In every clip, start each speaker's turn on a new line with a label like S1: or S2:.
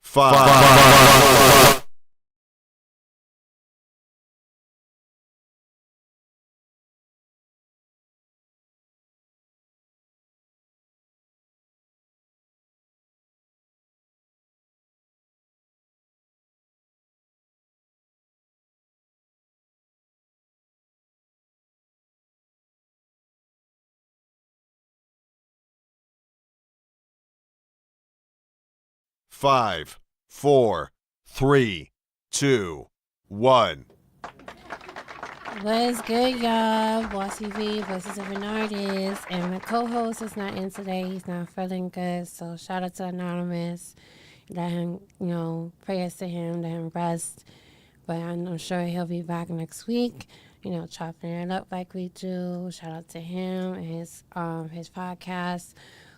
S1: Five. 5, 4, 3, 2, 1.
S2: What's good, y'all? Bossy V, Voices of an Artist. And my co-host is not in today. He's not feeling good. So shout out to Anonymous. Let him, prayers to him, let him rest. But I'm sure he'll be back next week, chopping it up like we do. Shout out to him and his podcast,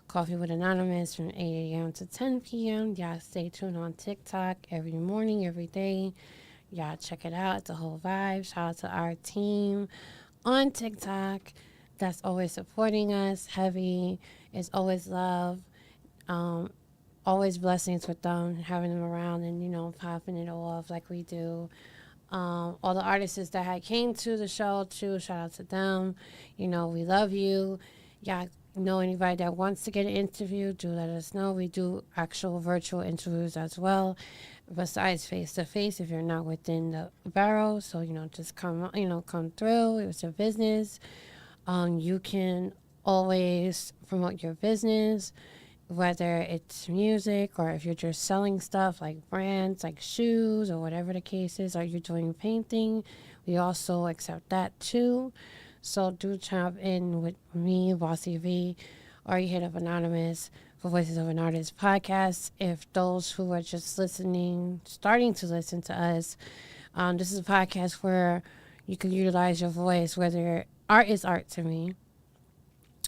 S2: Coffee with Anonymous, from 8 a.m. to 10 p.m. Y'all stay tuned on TikTok every morning, every day. Y'all check it out. It's a whole vibe. Shout out to our team on TikTok that's always supporting us. Heavy. It's always love. Always blessings with them, having them around and, popping it off like we do. All the artists that had came to the show, too, shout out to them. We love you. Y'all know anybody that wants to get an interview, do let us know. We do actual virtual interviews as well, besides face-to-face if you're not within the borough. So, just come through. It's your business. You can always promote your business, whether it's music or if you're just selling stuff like brands, like shoes or whatever the case is, or you're doing painting. We also accept that too. So do chime in with me, Bossy V, or you hit up Anonymous for Voices of an Artist podcast. If those who are just starting to listen to us, this is a podcast where you can utilize your voice, whether art is art to me.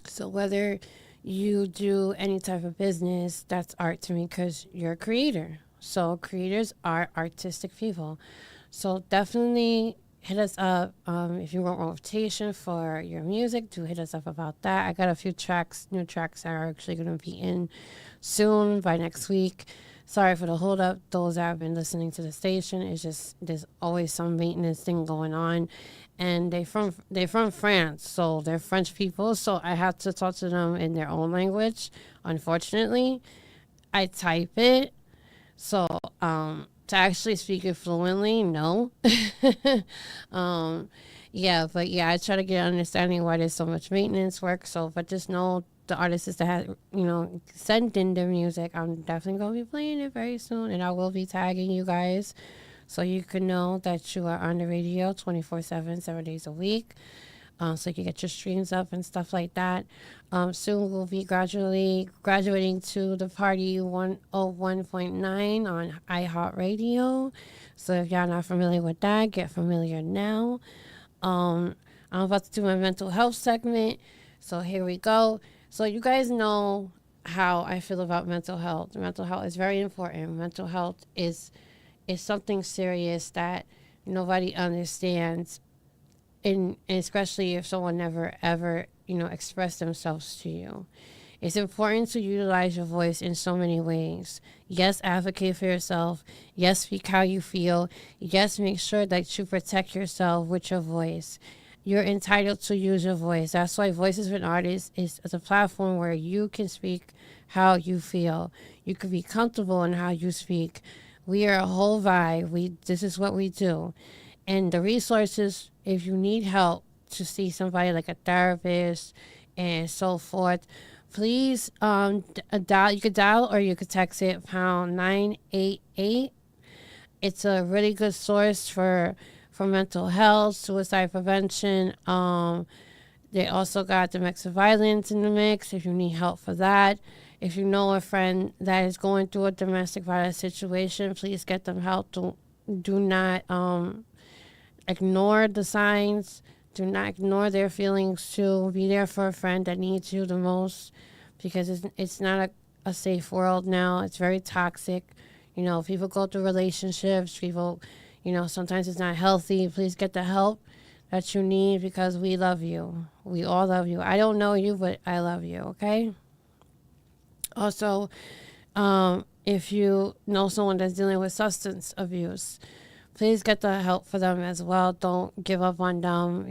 S2: So whether you do any type of business, that's art to me because you're a creator. So creators are artistic people. So definitely hit us up. If you want rotation for your music, do hit us up about that. I got a few new tracks that are actually going to be in soon by next week. Sorry for the hold up. Those that have been listening to the station, it's just there's always some maintenance thing going on. And they're from France, so they're French people. So I have to talk to them in their own language. Unfortunately, I type it, so to actually speak it fluently, no. I try to get an understanding why there's so much maintenance work. So, but just know the artists that have sent in their music, I'm definitely gonna be playing it very soon, and I will be tagging you guys. So you can know that you are on the radio 24/7, 7 days a week. So you can get your streams up and stuff like that. Soon we'll be gradually graduating to the party 101.9 on iHeartRadio. So if y'all not familiar with that, get familiar now. I'm about to do my mental health segment. So here we go. So you guys know how I feel about mental health. Mental health is very important. Mental health is something serious that nobody understands, and especially if someone never ever expressed themselves to you. It's important to utilize your voice in so many ways. Yes, advocate for yourself. Yes, speak how you feel. Yes, make sure that you protect yourself with your voice. You're entitled to use your voice. That's why Voices of an Artist is a platform where you can speak how you feel. You can be comfortable in how you speak. We are a whole vibe. This is what we do. And the resources, if you need help to see somebody like a therapist and so forth, please dial. You could dial or you could text it #988. It's a really good source for mental health, suicide prevention. They also got domestic violence in the mix if you need help for that. If you know a friend that is going through a domestic violence situation, please get them help. Do not ignore the signs. Do not ignore their feelings too. Be there for a friend that needs you the most, because it's not a safe world now. It's very toxic. People go through relationships. People, sometimes it's not healthy. Please get the help that you need because we love you. We all love you. I don't know you, but I love you, okay? Also, If you know someone that's dealing with substance abuse, please get the help for them as well. Don't give up on them.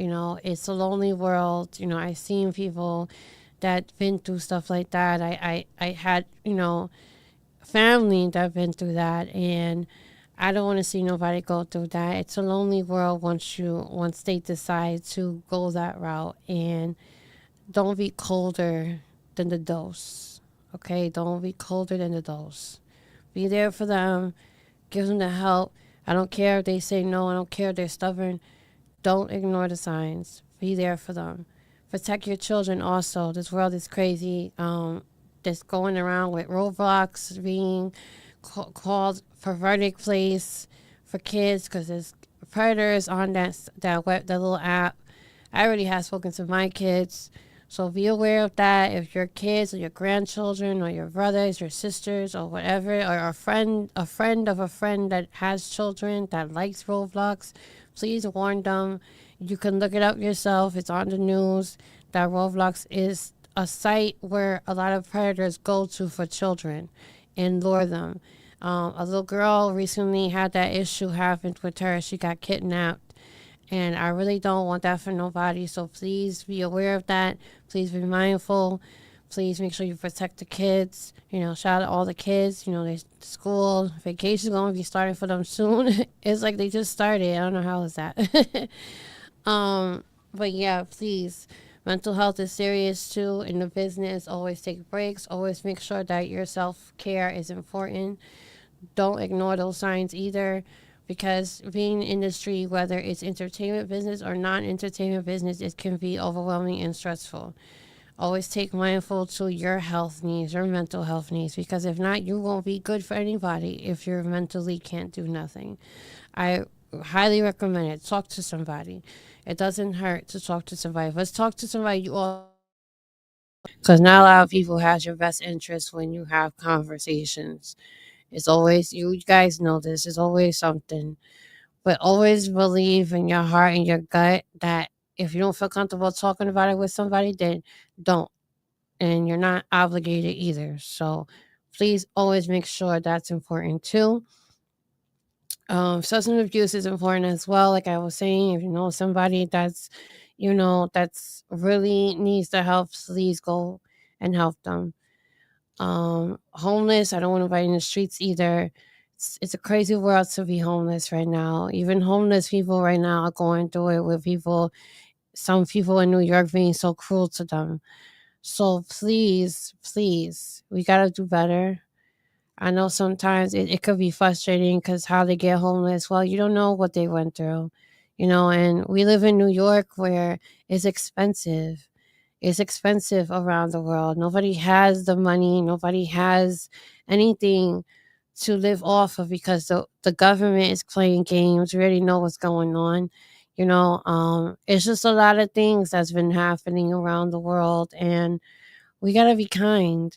S2: It's a lonely world. I've seen people that been through stuff like that. I had, family that been through that, and I don't want to see nobody go through that. It's a lonely world once they decide to go that route. And don't be colder than the dose. Okay? Don't be colder than the dose. Be there for them. Give them the help. I don't care if they say no. I don't care if they're stubborn. Don't ignore the signs. Be there for them. Protect your children also. This world is crazy. That's going around with Roblox being called perverted place for kids because there's predators on that little app. I already have spoken to my kids, so be aware of that. If your kids or your grandchildren or your brothers, your sisters or whatever, or a friend of a friend that has children that likes Roblox, please warn them. You can look it up yourself. It's on the news that Roblox is a site where a lot of predators go to for children and lure them. A little girl recently had that issue happen with her. She got kidnapped, and I really don't want that for nobody. So please be aware of that. Please be mindful. Please make sure you protect the kids. Shout out to all the kids. They school vacation going to be starting for them soon. It's like they just started. I don't know how is that. But yeah, please. Mental health is serious too in the business. Always take breaks. Always make sure that your self care is important. Don't ignore those signs either, because being in industry, whether it's entertainment business or non-entertainment business, it can be overwhelming and stressful. Always take mindful to your health needs, your mental health needs, because if not, you won't be good for anybody if you're mentally can't do nothing. I highly recommend it. Talk to somebody. It doesn't hurt to talk to somebody. Let's talk to somebody you all, because not a lot of people has your best interest when you have conversations. It's always, you guys know this, it's always something. But always believe in your heart and your gut that if you don't feel comfortable talking about it with somebody, then don't. And you're not obligated either. So please always make sure that's important too. Substance abuse is important as well. Like I was saying, if you know somebody that's really needs the help, please go and help them. Homeless, I don't want nobody in the streets either. It's a crazy world to be homeless right now. Even homeless people right now are going through it with some people in New York being so cruel to them. So please, please, we gotta do better. I know sometimes it could be frustrating because how they get homeless, well, you don't know what they went through, and we live in New York where it's expensive. It's expensive around the world. Nobody has the money, nobody has anything to live off of because the government is playing games. We already know what's going on. It's just a lot of things that's been happening around the world, and we gotta be kind.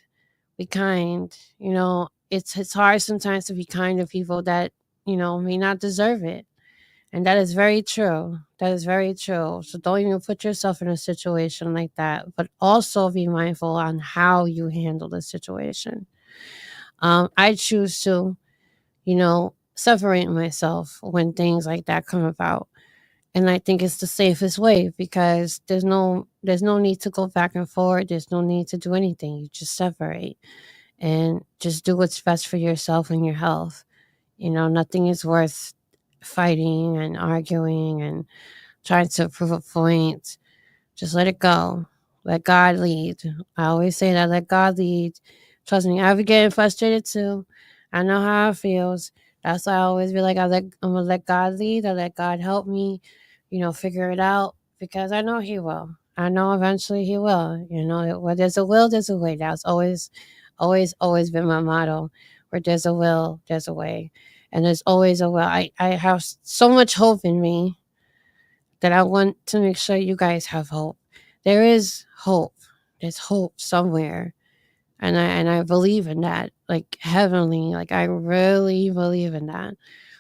S2: Be kind. It's hard sometimes to be kind to people that may not deserve it, and that is very true. That is very true. So don't even put yourself in a situation like that, but also be mindful on how you handle the situation. I choose to, separate myself when things like that come about. And I think it's the safest way because there's no need to go back and forth. There's no need to do anything. You just separate and just do what's best for yourself and your health. Nothing is worth fighting and arguing and trying to prove a point. Just let it go. Let God lead. I always say that, let God lead. Trust me, I be getting frustrated too. I know how it feels. That's why I always be like, I'm gonna let God lead. I let God help me, figure it out because I know He will. I know eventually He will. Where there's a will, there's a way. That's always been my motto. Where there's a will, there's a way, and there's always a will. I have so much hope in me that I want to make sure you guys have hope. There is hope. There's hope somewhere. And I believe in that. Like heavenly. Like I really believe in that.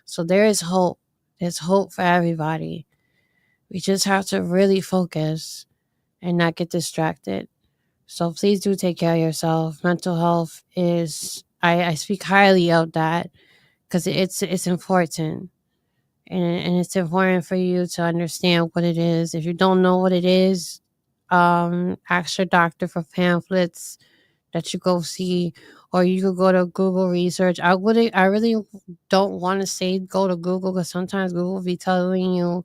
S2: So there is hope. There's hope for everybody. We just have to really focus and not get distracted. So please do take care of yourself. Mental health is I speak highly of that because it's important. And it's important for you to understand what it is. If you don't know what it is, ask your doctor for pamphlets that you go see, or you could go to Google research. I really don't want to say go to Google because sometimes Google will be telling you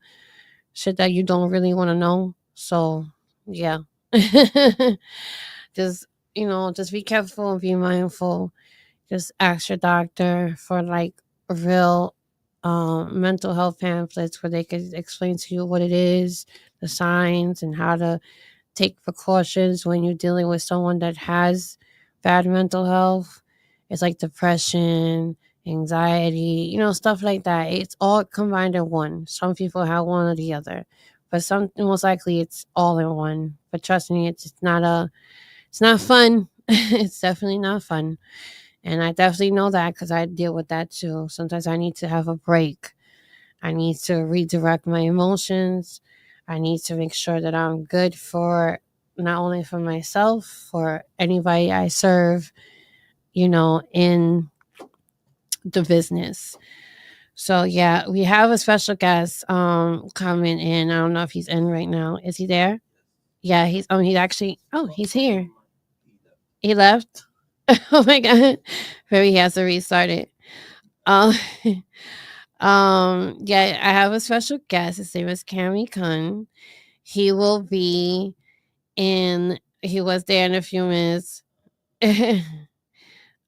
S2: shit that you don't really want to know. So yeah, just just be careful and be mindful. Just ask your doctor for like real mental health pamphlets where they could explain to you what it is, the signs, and how to take precautions when you're dealing with someone that has bad mental health. It's like depression, anxiety, stuff like that. It's all combined in one. Some people have one or the other, but some most likely it's all in one. But trust me, it's not fun. It's definitely not fun. And I definitely know that because I deal with that too. Sometimes I need to have a break. I need to redirect my emotions. I need to make sure that I'm good for not only for myself, for anybody I serve, in the business. So yeah, we have a special guest coming in. I don't know if he's in right now. Is he there? Yeah, he's actually he's here. He left. Oh my god. Maybe he has to restart it. Um yeah, I have a special guest. His name is Cammy Kun. He will be he was there in a few minutes. I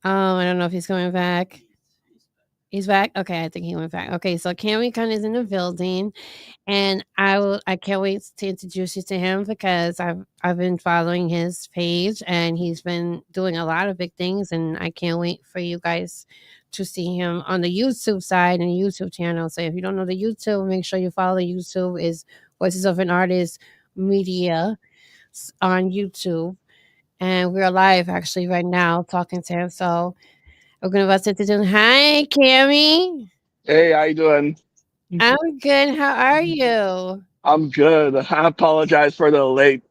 S2: don't know if he's coming back. He's back? Okay, I think he went back. Okay, so Cammy Kun is in the building, and I can't wait to introduce you to him because I've been following his page and he's been doing a lot of big things, and I can't wait for you guys to see him on the YouTube side and the YouTube channel. So if you don't know the YouTube, make sure you follow the YouTube is Voices of an Artist Media on YouTube. And we're live actually right now talking to him. So we're gonna about to do. Hi, Cammy.
S3: Hey, how you doing?
S2: I'm good. How are you?
S3: I'm good. I apologize for the late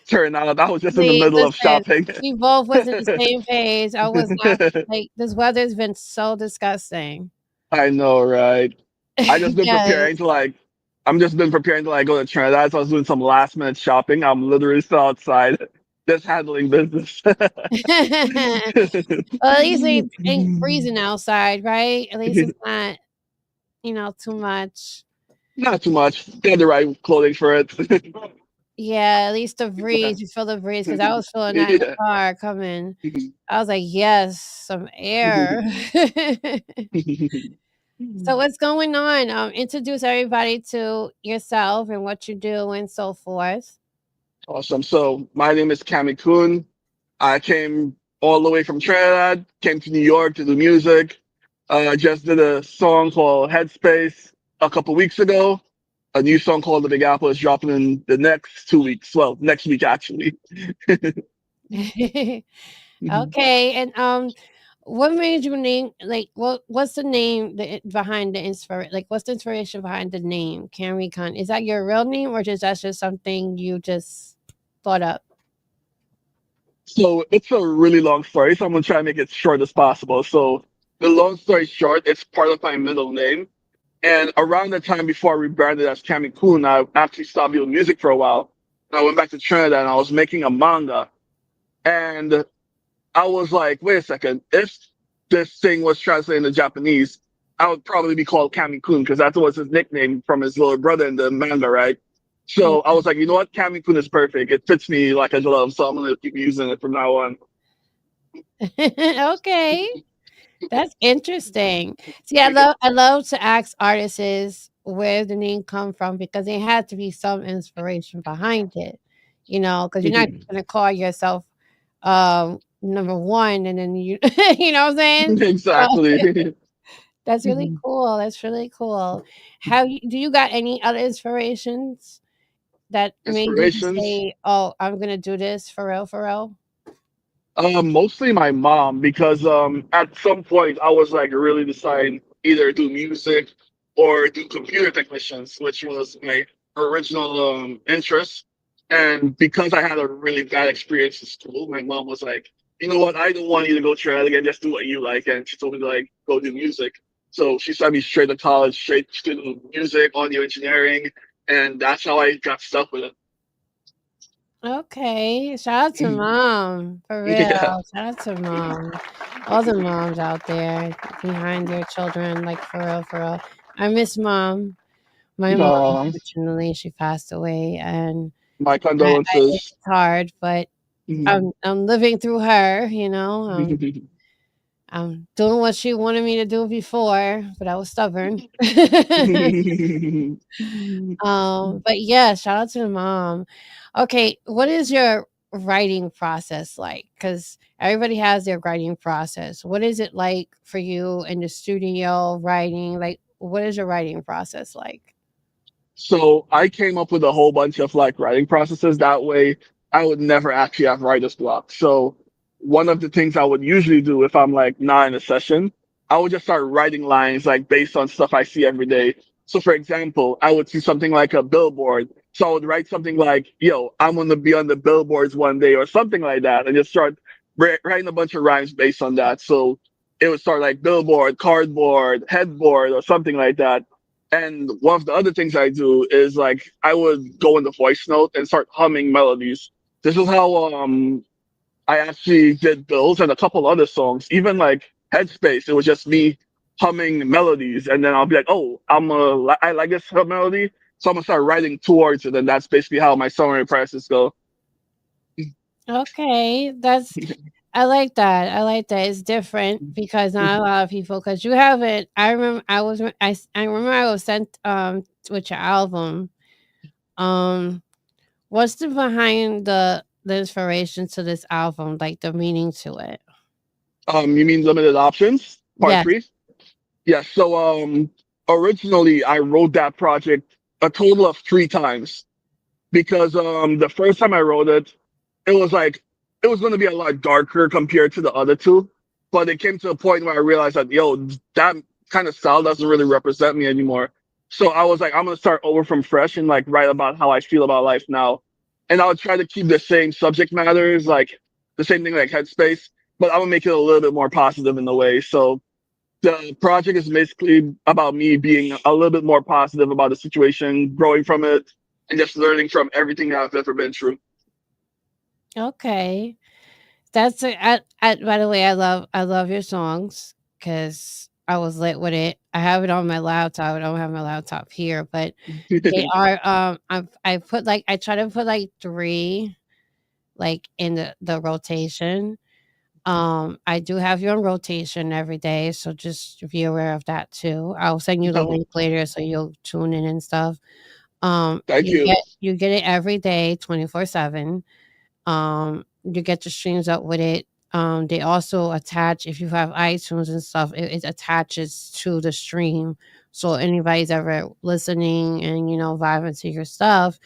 S3: turnout. I was just in the
S2: Please
S3: middle of
S2: listen.
S3: shopping.
S2: We both was in the same page. I was not like this weather's been so disgusting.
S3: I know, right? I just been
S2: Yes.
S3: preparing to like, I'm just been preparing to like go to Trinidad. So I was doing some last minute shopping. I'm literally still outside, just handling business.
S2: Well, at least it ain't freezing outside, right? At least it's not, too much.
S3: Not too much. Got the right clothing for it.
S2: Yeah, at least the breeze. You feel the breeze because I was feeling that in the
S3: Yeah.
S2: car coming. I was like, yes, some air. So what's going on? Introduce everybody to yourself and what you do and so forth.
S3: Awesome. So my name is Cammy Kun. I came all the way from Trinidad, came to New York to do music. Just did a song called Headspace a couple weeks ago. A new song called The Big Apple is dropping in the next 2 weeks. Well, next week actually.
S2: Okay, and what made you name like what's the name behind the like what's the inspiration behind the name Camry Khan? Is that your real name or just that's just something you just thought up?
S3: So it's a really long story, so I'm gonna try and make it short as possible. So the long story short, it's part of my middle name. And around the time before I rebranded as Cammy Kun, I actually stopped doing music for a while. And I went back to Trinidad and I was making a manga. And I was like, wait a second, if this thing was translated into Japanese, I would probably be called Cammy Kun because that was his nickname from his little brother in the manga, right?
S2: Yeah.
S3: So I was like, you know what, Cammy Kun is perfect. It fits me like a glove, so I'm gonna keep using it from now on.
S2: Okay. That's interesting. See, I love to ask artists where the name come from because there had to be some inspiration behind it, because you're not gonna call yourself number one and then you you know what I'm saying? So
S3: Exactly.
S2: that's really cool. That's really cool. Do you got any other inspirations that made you
S3: Inspirations.
S2: say, "Oh, I'm gonna do this for real, for real"?
S3: Mostly my mom because at some point I was like really deciding either do music or do computer technicians, which was my original interest. And because I had a really bad experience in school, my mom was like, you know what, I don't want you to go try it again, just do what you like. And she told me to like go do music. So she sent me straight to college, straight to music, audio engineering, and that's how I got stuck with
S2: Okay, shout out to
S3: it.
S2: mom, for real.
S3: Yeah.
S2: Shout out to mom. All the moms out there behind their children, like for real, for real. I miss mom. My mom, unfortunately, she passed away, and
S3: My
S2: it's
S3: condolences.
S2: hard, but I'm living through her. I'm doing what she wanted me to do before, but I was stubborn. But yeah, shout out to the mom. Okay, what is your writing process like? Because everybody has their writing process. What is it like for you in the studio writing? Like, what is your writing process like?
S3: So I came up with a whole bunch of like writing processes. That way I would never actually have writer's block. So one of the things I would usually do if I'm like not in a session, I would just start writing lines like based on stuff I see every day. So for example, I would see something like a billboard. So I would write something like, yo, I'm gonna be on the billboards one day or something like that and just start writing a bunch of rhymes based on that. So it would start like billboard, cardboard, headboard, or something like that. And one of the other things I do is like I would go in the voice note and start humming melodies. This is how I actually did Bills and a couple other songs. Even like Headspace, it was just me humming melodies, and then I'll be like, "Oh, I like this melody, so I'm gonna start writing towards it." And that's basically how my songwriting process go.
S2: Okay, that's I like that. I like that. It's different because not a lot of people. Because you haven't. I remember I remember I was sent with your album. Um, what's the behind the inspiration to this album? Like the meaning to it.
S3: You mean limited options? Part
S2: Yes.
S3: three? Yeah. So originally I wrote that project a total of 3 times because the first time I wrote it, it was like it was going to be a lot darker compared to the other two, but it came to a point where I realized that that kind of style doesn't really represent me anymore. So I was like, I'm gonna start over from fresh and like write about how I feel about life now, and I'll try to keep the same subject matters, like the same thing like Headspace, but I'm gonna make it a little bit more positive in a way. So the project is basically about me being a little bit more positive about the situation, growing from it, and just learning from everything that I've ever been through.
S2: Okay. That's by the way, I love your songs because I was lit with it. I have it on my laptop. I don't have my laptop here, but they are. I put like I try to put like three like in the rotation. I do have you on rotation every day, so just be aware of that too. I'll send you the
S3: No,
S2: link later so you'll tune in and stuff.
S3: thank you.
S2: You get it every day, 24/7. You get your streams up with it. They also attach if you have iTunes and stuff, it attaches to the stream. So anybody's ever listening and vibing to your stuff,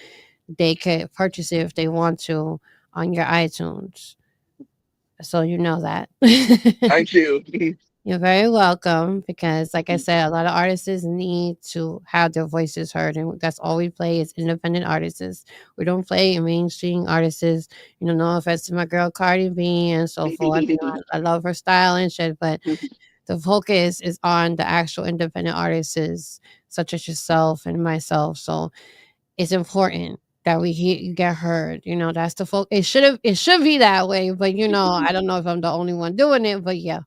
S2: they could purchase it if they want to on your iTunes. So you know that.
S3: Thank you.
S2: You're very welcome because, like I said, a lot of artists need to have their voices heard, and that's all we play is independent artists. We don't play mainstream artists. No offense to my girl Cardi B and so forth. I love her style and shit, but the focus is on the actual independent artists, such as yourself and myself. So it's important that you get heard. That's the focus. It should be that way, but I don't know if I'm the only one doing it, but yeah.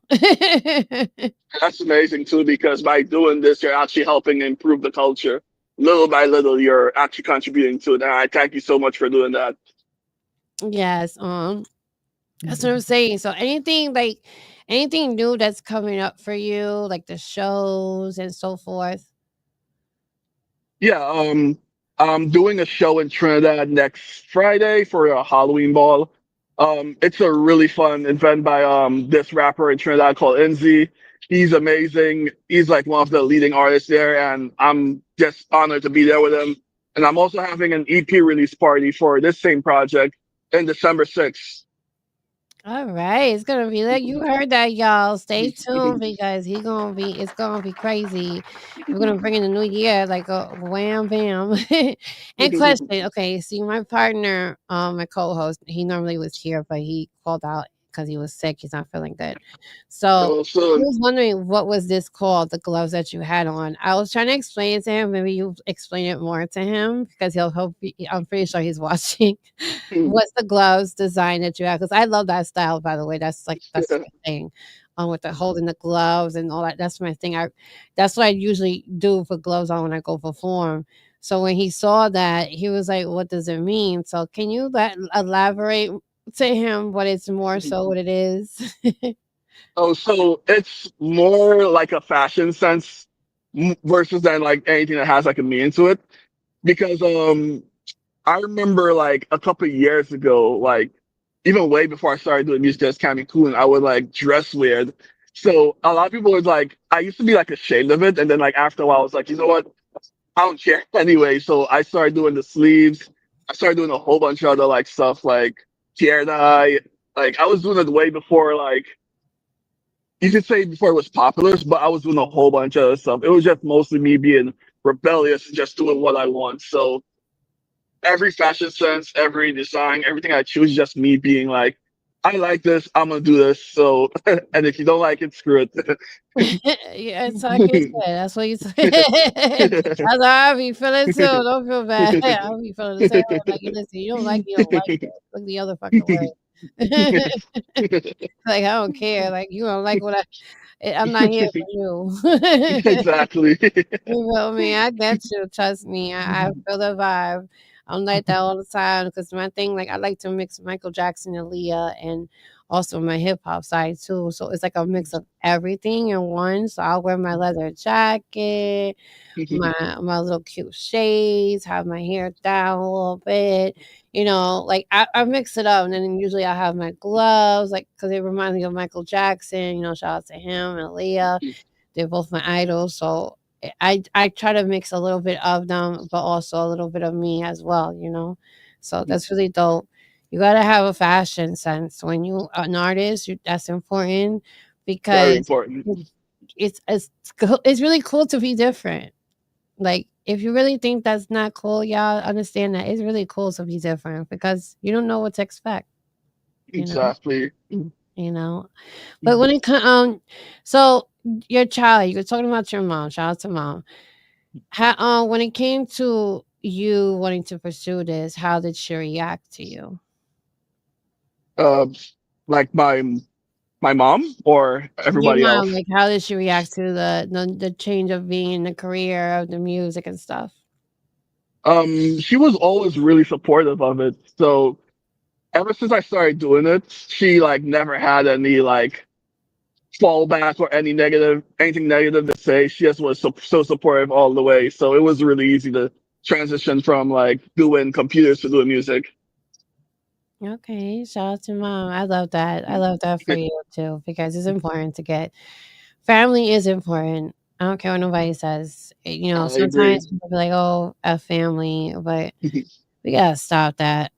S3: That's amazing too, because by doing this, you're actually helping improve the culture. Little by little, you're actually contributing to it. And I thank you so much for doing that.
S2: Yes, that's what I'm saying. So anything new that's coming up for you, like the shows and so forth.
S3: Yeah, I'm doing a show in Trinidad next Friday for a Halloween ball. It's a really fun event by this rapper in Trinidad called NZ. He's amazing. He's like one of the leading artists there, and I'm just honored to be there with him. And I'm also having an EP release party for this same project in December 6th.
S2: All right, it's gonna be like you heard that, y'all. Stay tuned because it's gonna be crazy. We're gonna bring in the new year like a wham bam. And question, okay, see my partner, my co-host, he normally was here, but he called out because he was sick. He's not feeling good. So
S3: Oh,
S2: he
S3: so
S2: was wondering what was this called, the gloves that you had on. I was trying to explain it to him. Maybe you explain it more to him because he'll hope. I'm pretty sure he's watching. What's the gloves design that you have? Because I love that style, by the way. That's my thing. With the holding the gloves and all that. That's my thing. That's what I usually do for gloves on when I go perform. So when he saw that, he was like, "What does it mean?" So can you elaborate to him what it's more so what it is?
S3: oh, so it's more like a fashion sense versus than like anything that has like a meaning to it. Because I remember like a couple of years ago, like even way before I started doing music as Cammy Kun, I would like dress weird. So a lot of people was like, I used to be like ashamed of it, and then like after a while, I was like, you know what? I don't care anyway. So I started doing the sleeves. I started doing a whole bunch of other like stuff like hair dye. Like I was doing it way before like you could say before it was popular, but I was doing a whole bunch of other stuff. It was just mostly me being rebellious and just doing what I want. So every fashion sense, every design, everything I choose, is just me being like, I like this, I'm gonna do this. So, and if you don't like it, screw it.
S2: Yeah, it's like you said. That's what you said. That's how I be feeling too. Don't feel bad. I'll be feeling the same way. Like, listen, you don't like it, you don't like it. Look the other fucking way. Like, I don't care. Like, you don't like I'm not here for you.
S3: Exactly.
S2: You feel me? I get you. Trust me. I feel the vibe. I'm like that all the time because my thing, like, I like to mix Michael Jackson and Leah and also my hip hop side too. So it's like a mix of everything in one. So I'll wear my leather jacket, my little cute shades, have my hair down a little bit. Like I mix it up, and then usually I have my gloves, like because it reminds me of Michael Jackson. Shout out to him and Leah. They're both my idols, so I try to mix a little bit of them, but also a little bit of me as well. So that's really dope. You gotta have a fashion sense when you an artist. That's important
S3: Very
S2: because
S3: important.
S2: it's really cool to be different. Like if you really think that's not cool, y'all understand that it's really cool to be different because you don't know what to expect. You know,
S3: Exactly.
S2: you know. But when it comes, so your child, you were talking about your mom. Shout out to mom. How when it came to you wanting to pursue this, how did she react to you?
S3: Uh, like my mom or
S2: Your
S3: everybody
S2: mom,
S3: else.
S2: like, how did she react to the change of being in the career of the music and stuff?
S3: She was always really supportive of it. So ever since I started doing it, she like never had any like fallback or anything negative to say. She just was so supportive all the way. So it was really easy to transition from like doing computers to doing music.
S2: Okay, shout out to mom. I love that. I love that for you too because it's important to get family is important. I don't care what nobody says.
S3: I agree.
S2: Sometimes people be like, "Oh, a family," but we gotta stop that.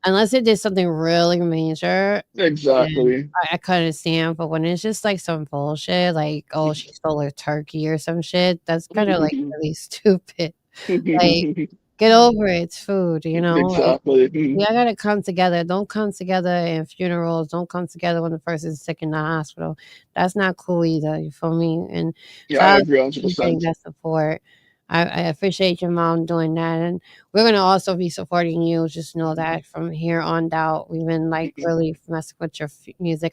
S2: Unless it did something really major, then
S3: Exactly.
S2: I could understand. But when it's just like some bullshit, like, "Oh, she stole a turkey" or some shit, that's kind of like really stupid. Like, get over it. It's food. Like
S3: Exactly.
S2: we all gotta come together. Don't come together in funerals. Don't come together when the person's sick in the hospital. That's not cool either. You feel me? And
S3: Yeah, I
S2: shout out
S3: agree
S2: to you getting
S3: 100%.
S2: that support. I appreciate your mom doing that, and we're gonna also be supporting you. Just know that from here on out, we've been like really messing with your music.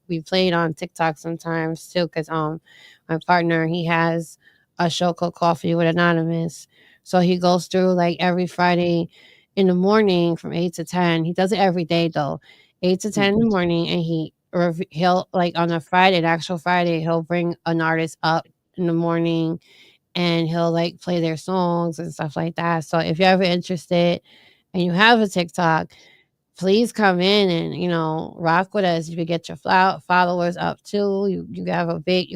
S2: We played on TikTok sometimes too, because my partner he has a show called Coffee with Anonymous, so he goes through like every Friday in the morning from 8 to 10. He does it every day though. 8 to 10 in the morning and he'll like on a Friday, an actual Friday, he'll bring an artist up in the morning and he'll like play their songs and stuff like that. So if you're ever interested and you have a TikTok, please come in and rock with us. You can get your followers up too. You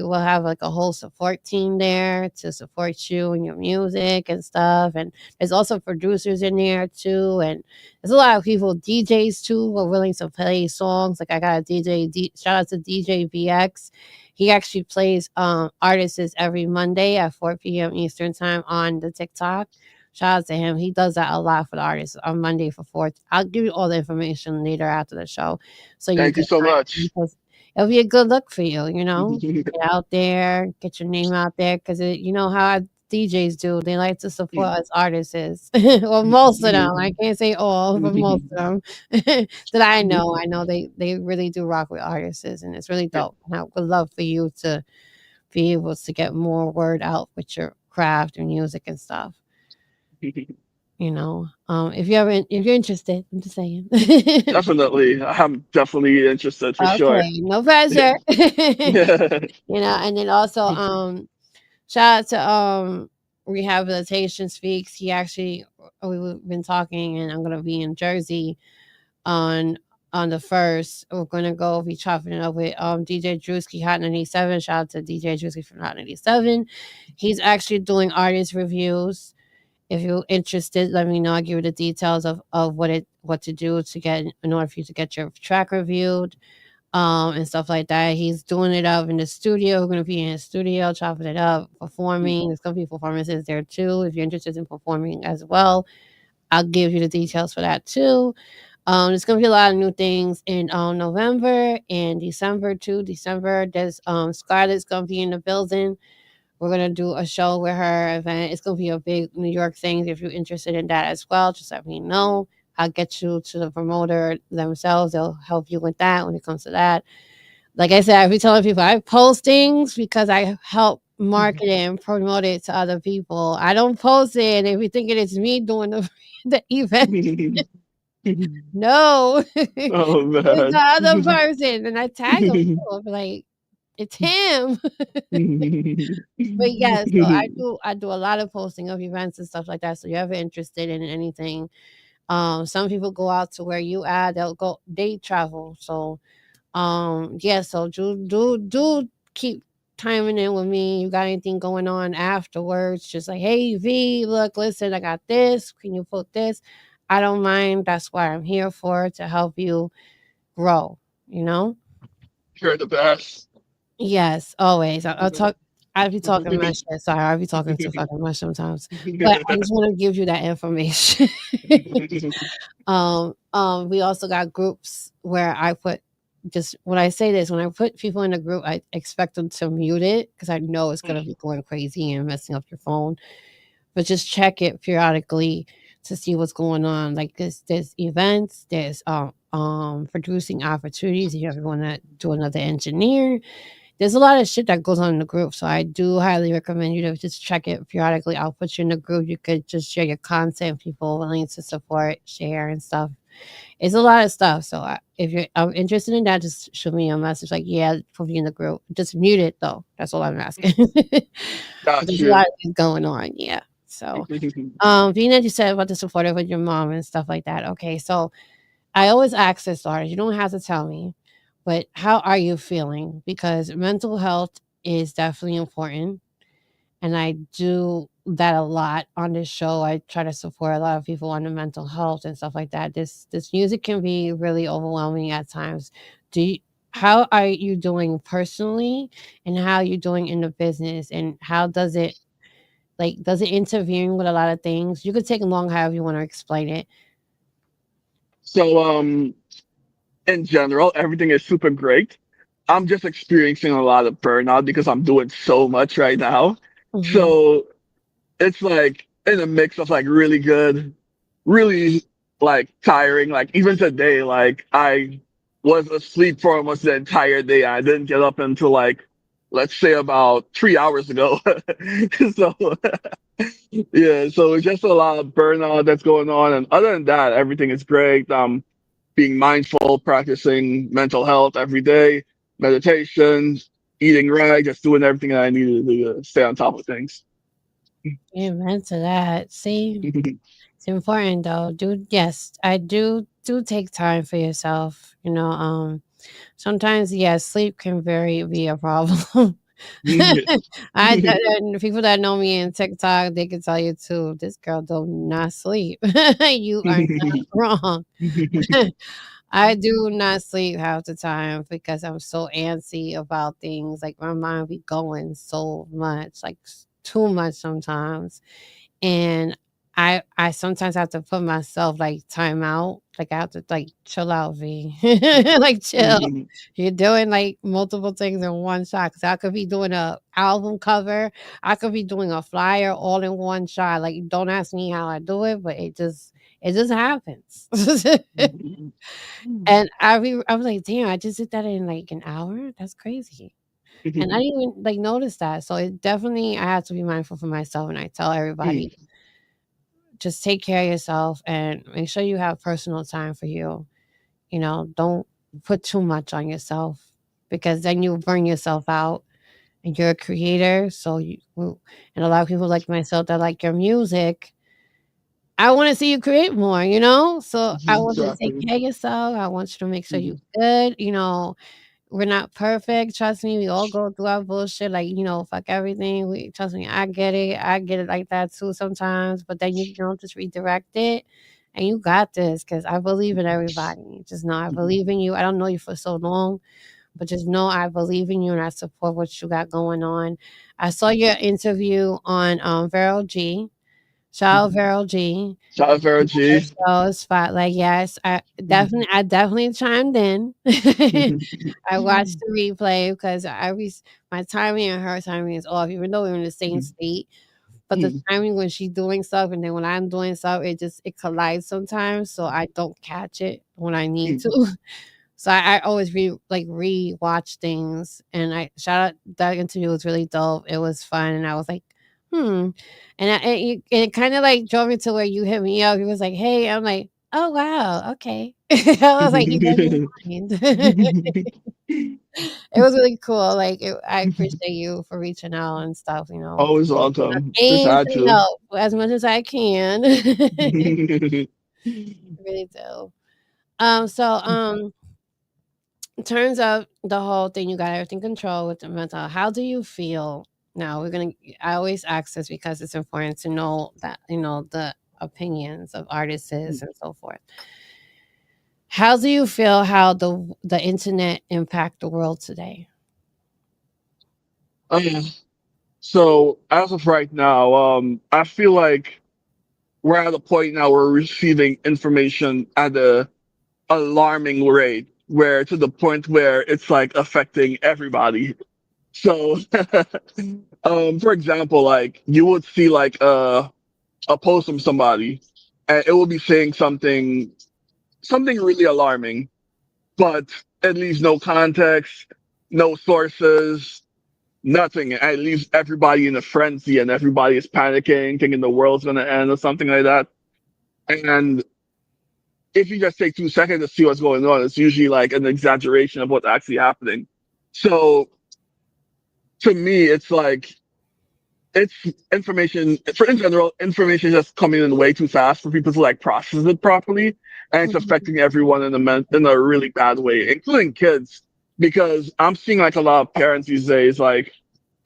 S2: will have like a whole support team there to support you and your music and stuff. And there's also producers in there too. And there's a lot of people, DJs too, who are willing to play songs. Like I got a shout out to DJ BX. He actually plays artists every Monday at 4 p.m. Eastern time on the TikTok. shout out to him. He does that a lot for the artists on Monday for 4. I'll give you all the information later after the show, so you
S3: Thank you
S2: can
S3: so
S2: find him
S3: much.
S2: because it'll be a good look for you. You know, get out there, get your name out there because you know how DJs do. They like to support us artists, well, most of them. I can't say all, but most of them that I know. I know they really do rock with artists, and it's really dope. And I would love for you to be able to get more word out with your craft and music and stuff. You know, if you're interested, I'm just saying.
S3: Definitely. I'm definitely interested for sure.
S2: Okay, no pressure. You know, and then also shout out to Rehabilitation Speaks. He actually we've been talking, and I'm gonna be in Jersey on the first. We're gonna go be chopping it up with DJ Drewski Hot 97. Shout out to DJ Drewski from Hot 97. He's actually doing artist reviews. If you're interested, let me know. I'll give you the details of what to do to get in order for you to get your track reviewed, and stuff like that. He's doing it up in the studio. We're gonna be in the studio, chopping it up, performing. There's gonna be performances there too. If you're interested in performing as well, I'll give you the details for that too. There's gonna be a lot of new things in November and December too. December, there's Scarlett's gonna be in the building. We're gonna do a show with her event. It's gonna be a big New York thing. If you're interested in that as well, just let me know. I'll get you to the promoter themselves. They'll help you with that when it comes to that. Like I said, I be telling people I post things because I help market it and promote it to other people. I don't post it if you thinking it's me doing the the event. No, it's
S3: Oh
S2: the
S3: man.
S2: other person, and I tag them too. I'm like, it's him. But yeah, so I do a lot of posting of events and stuff like that. So you're ever interested in anything, some people go out to where you at. They travel. So yeah, so do keep timing in with me. You got anything going on afterwards? Just like, hey V, look, listen, I got this. Can you put this? I don't mind. That's what I'm here for, to help you grow. You know.
S3: You're the best.
S2: Yes, always. I'll talk. I be talking much shit. Sorry, I be talking too fucking much sometimes. But I just want to give you that information. We also got groups where I put just when I say this, when I put people in a group, I expect them to mute it because I know it's gonna be going crazy and messing up your phone. But just check it periodically to see what's going on. Like there's events, there's producing opportunities. If you ever want to do another engineer, there's a lot of shit that goes on in the group, so I do highly recommend you to just check it periodically. I'll put you in the group. You could just share your content. People willing to support, share, and stuff. It's a lot of stuff. So if you're interested in that, just shoot me a message. Like, yeah, put me in the group. Just mute it though. That's all I'm asking. But
S3: Got
S2: there's a lot
S3: you.
S2: of things going on. Yeah. So, being that you said about the supportive with your mom and stuff like that. Okay, so I always ask this artist, you don't have to tell me, but how are you feeling? Because mental health is definitely important. And I do that a lot on this show. I try to support a lot of people on the mental health and stuff like that. This music can be really overwhelming at times. Do you, how are you doing personally, and how are you doing in the business, and how does it interfering with a lot of things? You could take long however you want to explain it.
S3: So in general, everything is super great. I'm just experiencing a lot of burnout because I'm doing so much right now.
S2: Hmm.
S3: So it's like in a mix of like really good, really like tiring. Like even today, like I was asleep for almost the entire day. I didn't get up until like let's say about 3 hours ago. So yeah, so it's just a lot of burnout that's going on. And other than that, everything is great. Being mindful, practicing mental health every day, meditation, eating right, just doing everything that I need to do to stay on top of things.
S2: Amen to that. See, it's important though. Yes, I do take time for yourself. You know, sometimes yes, sleep can very be a problem. And people that know me in TikTok, they can tell you too. This girl do not sleep. You are not wrong. I do not sleep half the time because I'm so antsy about things. Like my mind be going so much, like too much sometimes. And I sometimes have to put myself like time out. Like I have to like chill out, V. Like chill.
S3: Mhm.
S2: You're doing like multiple things in one shot. Cause I could be doing a album cover. I could be doing a flyer all in one shot. Like don't ask me how I do it, but it just happens.
S3: Mhm.
S2: And I was like, damn, I just did that in like an hour. That's crazy. And I
S3: Mhm.
S2: didn't even like notice that. So it definitely I have to be mindful for myself and I tell everybody,
S3: Mhm.
S2: just take care of yourself and make sure you have personal time for you. Don't put too much on yourself because then you burn yourself out and you're a creator. And a lot of people like myself that like your music. I want to see you create more, So I want you to take
S3: Exactly.
S2: care of yourself. I want you to make sure you're
S3: Mhm.
S2: good. We're not perfect. Trust me, we all go through our bullshit. Like, fuck everything. Trust me, I get it. I get it like that too sometimes. But then just redirect it, and you got this. Because I believe in everybody. Just know I
S3: Mhm.
S2: believe in you. I don't know you for so long, but just know I believe in you and I support what you got going on. I saw your interview on Vero G. Shout out
S3: Mhm.
S2: Vero G.
S3: Shout out Vera G.
S2: So spotlight, yes,
S3: Mhm.
S2: I definitely chimed in. I watched the replay because my timing and her timing is off, even though we're in the same state. But the
S3: Mhm.
S2: timing when she's doing stuff and then when I'm doing stuff, it collides sometimes. So I don't catch it when I need
S3: Mhm.
S2: to. So I always re-watch things, and I shout out that interview was really dope. It was fun, and I was like, and it kind of like drove me to where you hit me up. He was like, "Hey," I'm like, "Oh wow, okay." I was like, "You read my mind." It was really cool. Like I appreciate you for reaching out and stuff.
S3: Always welcome. Just
S2: Aim
S3: had
S2: to
S3: to.
S2: help as much as I can. Really do. In terms of the whole thing, you got everything controlled with the mental. How do you feel now? I always ask this because it's important to know that, the opinions of artists and so forth. How do you feel how the internet impact the world today?
S3: Uh, so as of right now, I feel like we're at a point now where we're receiving information at a alarming rate, where to the point where it's like affecting everybody. So, for example, like you would see like a post from somebody, and it will be saying something really alarming, but it leaves no context, no sources, nothing. It leaves everybody in a frenzy, and everybody is panicking, thinking the world's gonna end or something like that. And if you just take 2 seconds to see what's going on, it's usually like an exaggeration of what's actually happening. So to me, it's like it's information for in general, information is just coming in way too fast for people to like process it properly, and it's
S2: Mhm.
S3: affecting everyone in a really bad way, including kids. Because I'm seeing like a lot of parents these days, like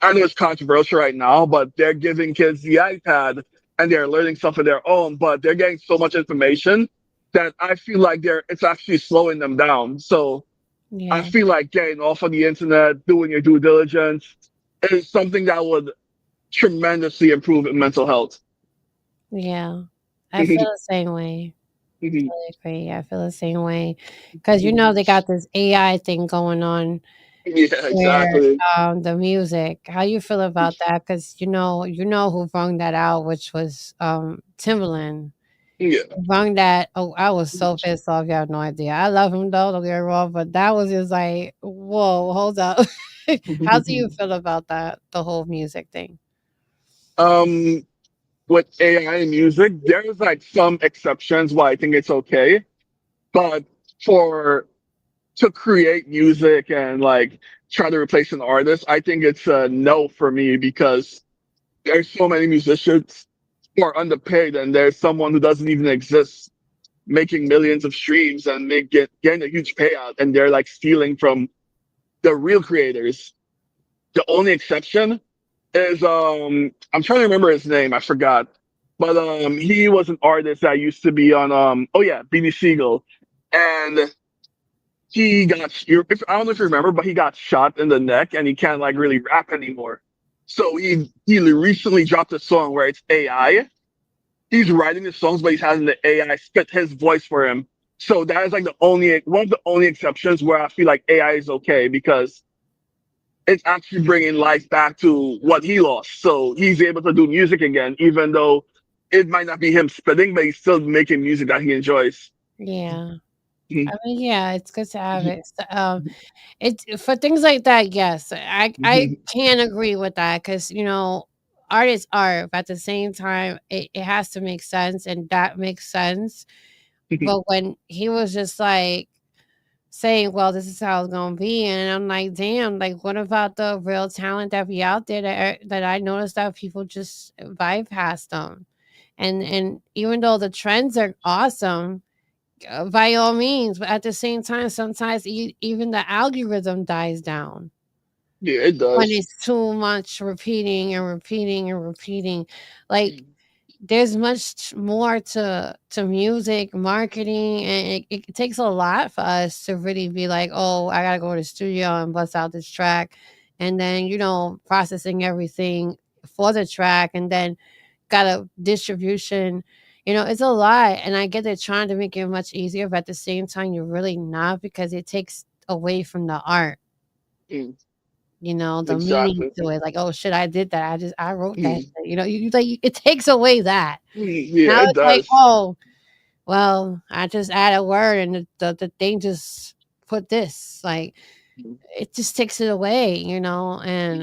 S3: I know it's controversial right now, but they're giving kids the iPad and they're learning stuff of their own, but they're getting so much information that I feel like it's actually slowing them down. So I
S2: Yeah,
S3: feel like getting off of the internet, doing your due diligence is something that would tremendously improve mental health.
S2: yeah. I feel the same way.
S3: Mhm.
S2: I agree. I feel the same way because they got this AI thing going on
S3: Yeah,
S2: where
S3: exactly.
S2: the music. How you feel about that? Because who brung that out, which was Timbaland.
S3: Yeah.
S2: Brung that. Oh, I was so pissed off. You have no idea. I love him though. Don't get me wrong, but that was just like, whoa, hold up. How do you feel about that? The whole music thing.
S3: um, with AI and music, there's like some exceptions why I think it's okay, but for to create music and like try to replace an artist, I think it's a no for me because there's so many musicians who are underpaid, and there's someone who doesn't even exist making millions of streams and getting a huge payout, and they're like stealing from the real creators. The only exception is I'm trying to remember his name, I forgot. But he was an artist that used to be on oh yeah, BB Siegel. And he got I don't know if you remember, but he got shot in the neck and he can't like really rap anymore. So he recently dropped a song where it's AI he's writing the songs, but he's having the AI spit his voice for him. So that is like the only one of the only exceptions where I feel like AI is okay because it's actually bringing life back to what he lost. So he's able to do music again, even though it might not be him spitting, but he's still making music that he enjoys.
S2: Yeah.
S3: Mhm.
S2: I mean, yeah, it's good to have it. So, it's for things like that. Yes, I can agree with that because art is art. But at the same time, it has to make sense, and that makes sense. But when he was just like saying, "Well, this is how it's gonna be," and I'm like, "Damn! Like, what about the real talent that be out there that I noticed that people just bypass them?" And even though the trends are awesome, by all means, but at the same time, sometimes even the algorithm dies down
S3: Yeah, it
S2: when
S3: does.
S2: it's too much repeating and repeating and repeating. Like there's much more to music marketing, and it takes a lot for us to really be like, oh, I gotta go to the studio and bust out this track, and then processing everything for the track, and then got a distribution. It's a lot, and I get they're trying to make it much easier, but at the same time, you're really not because it takes away from the art,
S3: Mm,
S2: the meaning
S3: exactly.
S2: to it. Like, oh shit, I did that. I wrote that
S3: Mm,
S2: shit. It takes away that.
S3: yeah,
S2: Now
S3: it
S2: it's like,
S3: does.
S2: oh, well, I just add a word and the thing just put this. Like,
S3: Mm,
S2: it just takes it away, and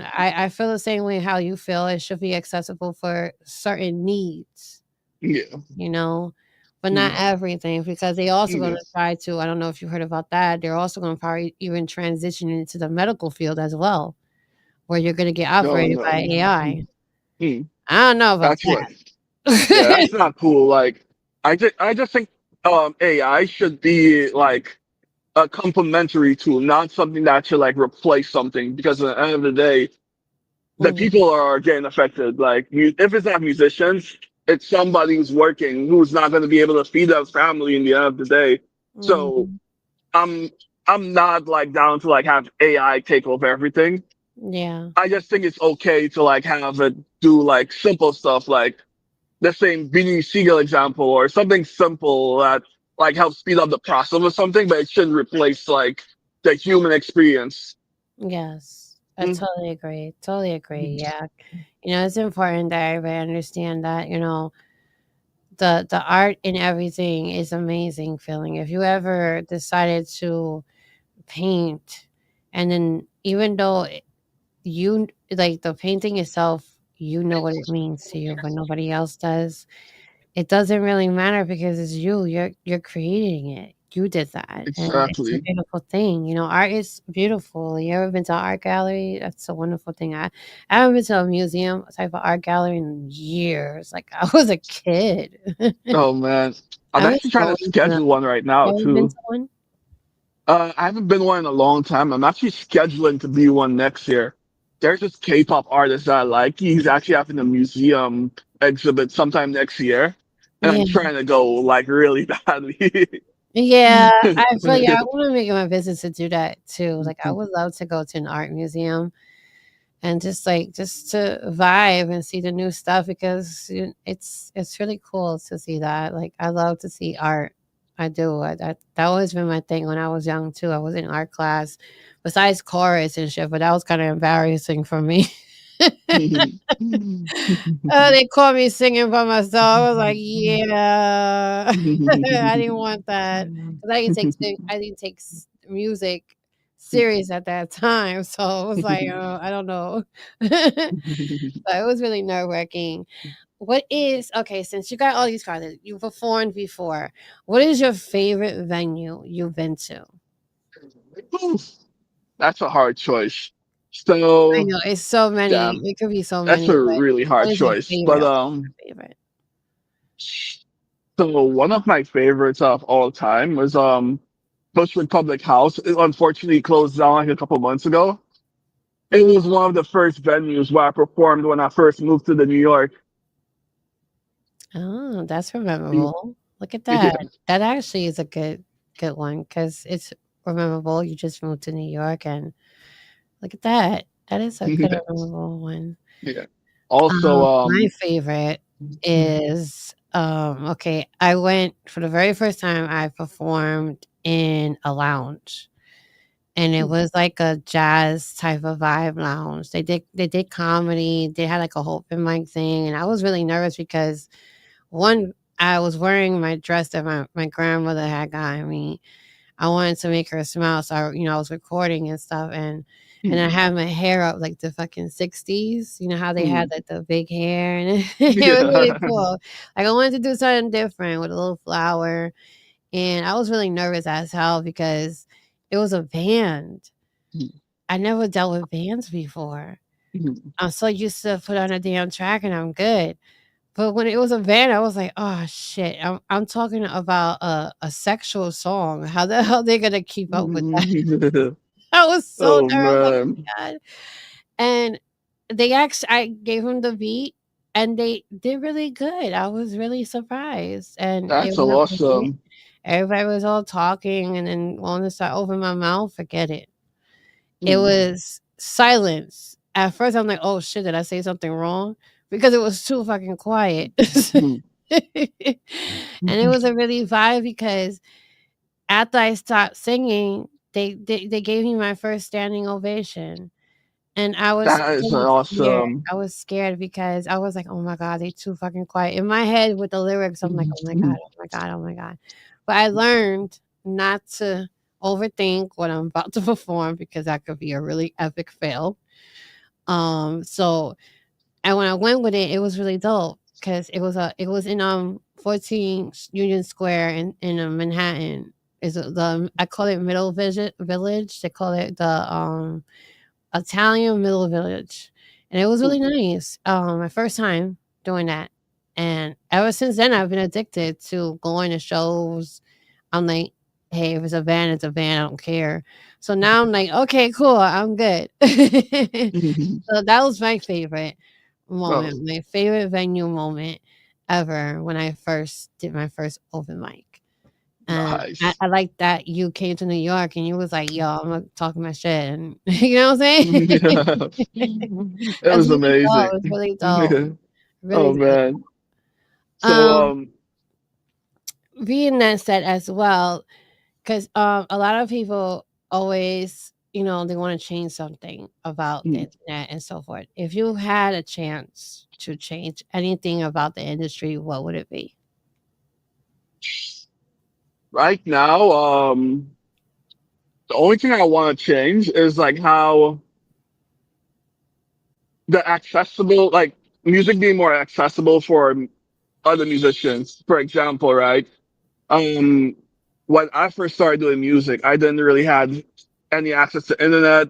S2: I feel the same way how you feel. It should be accessible for certain needs,
S3: yeah.
S2: you know, but not
S3: Mm,
S2: everything because they also going
S3: yeah.
S2: to try to. I don't know if you heard about that. They're also going to probably even transition into the medical field as well, where you're going to get
S3: No,
S2: operated
S3: no.
S2: by AI.
S3: Mm,
S2: I don't know about
S3: that's what. Yeah,
S2: that.
S3: that's not cool. Like, I just think AI should be like a complementary tool, not something that should like replace something. Because at the end of the day, the
S2: Mhm,
S3: people are getting affected. Like, if it's not musicians, it's somebody who's working who's not going to be able to feed their family in the end of the day. So
S2: mhm.
S3: I'm I'm not like down to like have AI take over everything.
S2: Yeah.
S3: I just think it's okay to like have it do like simple stuff like the same Beanie Siegel example or something simple that like helps speed up the process or something, but it shouldn't replace like the human experience.
S2: Yes. I
S3: Mm,
S2: totally agree. Totally agree.
S3: mm,
S2: Yeah. It's important that everybody understand that, the art in everything is amazing feeling. If you ever decided to paint and then even though you like the painting itself, you know what it means to you, but nobody else does. It doesn't really matter because it's you. You're creating it. You did that, and it's a
S3: exactly.
S2: beautiful thing. Art is beautiful. You ever been to an art gallery? That's a wonderful thing. I haven't been to a museum type of art gallery in years. Like I was a kid.
S3: Oh man, I'm
S2: I miss
S3: actually trying
S2: going
S3: to
S2: to them.
S3: schedule one right now
S2: You ever been to
S3: too.
S2: one?
S3: I haven't been one in a long time. I'm actually scheduling to be one next year. There's this K-pop artist that I like. He's actually having a museum exhibit sometime next year, and I'm
S2: Yeah.
S3: trying to go like really badly.
S2: Yeah, I feel yeah, I wanna make it my business to do that too. Like, I would love to go to an art museum and just to vibe and see the new stuff because it's really cool to see that. Like, I love to see art. I do. That always been my thing when I was young too. I was in art class besides chorus and shit, but that was kinda embarrassing for me. They caught me singing by myself. I was like, "Yeah." I didn't want that because I didn't take music serious at that time, so it was like, I don't know. But it was really nerve-wracking. What is okay, since you got all these cards, you performed before, what is your favorite venue you've been to?
S3: That's a hard choice.
S2: I
S3: So,
S2: know, it's so many.
S3: damn,
S2: It could be so
S3: that's
S2: many,
S3: a
S2: but
S3: really hard
S2: what is your
S3: choice.
S2: favorite?
S3: But
S2: What's your favorite?
S3: so one of my favorites of all time was Bushwick Public House. It unfortunately closed down like a couple months ago. It
S2: Mm.
S3: was one of the first venues where I performed when I first moved to the New York.
S2: Oh, that's
S3: Mm,
S2: memorable. Look at that.
S3: yeah.
S2: That actually is a good one because it's memorable. You just moved to New York, and look at that. That is a good
S3: Yeah.
S2: memorable one.
S3: Yeah. Also,
S2: My favorite is Okay, I went for the very first time. I performed in a lounge, and it was like a jazz type of vibe lounge. They did comedy. They had like a whole open mic thing, and I was really nervous because one, I was wearing my dress that my grandmother had gotten me. I wanted to make her smile, so I was recording and stuff, and I had my hair up like the fucking 60s. You know how they had
S3: Mm.
S2: like the big hair, and it was really
S3: Yeah.
S2: cool. Like I wanted to do something different with a little flower, and I was really nervous as hell because it was a band. I never dealt with bands before. I'm so used to put on a damn track and I'm good. But when it was a band, I was like, "Oh shit, I'm talking about a sexual song. How the hell they gonna keep up with that?" I was so
S3: Oh
S2: nervous. Oh
S3: man,
S2: my god! And I gave them the beat, and they did really good. I was really surprised, and they
S3: that's
S2: went up to me.
S3: awesome.
S2: Everybody was all talking, and then wanting to start open my mouth. Forget it. It
S3: Mm.
S2: was silence. At first, I'm like, "Oh shit, did I say something wrong?" Because it was too fucking quiet.
S3: Mm.
S2: And it was a really vibe because after I stopped singing, they gave me my first standing ovation, and I was
S3: That is
S2: really scared.
S3: awesome.
S2: I was scared because I was like, "Oh my god, they too fucking quiet." In my head with the lyrics, I'm like, "Oh my god, oh my god, oh my god." But I learned not to overthink what I'm about to perform because that could be a really epic fail. So and when I went with it, it was really dope because it was in 14 Union Square in Manhattan. Is the I call it Village. They call it the Italian Middle Village, and it was really nice. My first time doing that, and ever since then, I've been addicted to going to shows. I'm like, hey, if it's a van, it's a van. I don't care. So now I'm like, okay, cool, I'm good. So that was my favorite
S3: Oh,
S2: moment, my favorite venue moment ever when I first did my first open mic. And
S3: nice.
S2: I like that you came to New York and you was like, "Yo, Imma talk my shit," and you know what I'm saying?
S3: Yeah. It
S2: That's
S3: was
S2: really dope,
S3: amazing.
S2: it's really dope,
S3: Oh
S2: really dope.
S3: man. So
S2: Um, being that said as well, 'cause, a lot of people always, they wanna change something about the
S3: mm,
S2: internet and so forth. If you had a chance to change anything about the industry, what would it be?
S3: right now, the only thing I want to change is like how the accessible, like music being more accessible for other musicians. For example, right? Um, when I first started doing music, I didn't really have any access to internet.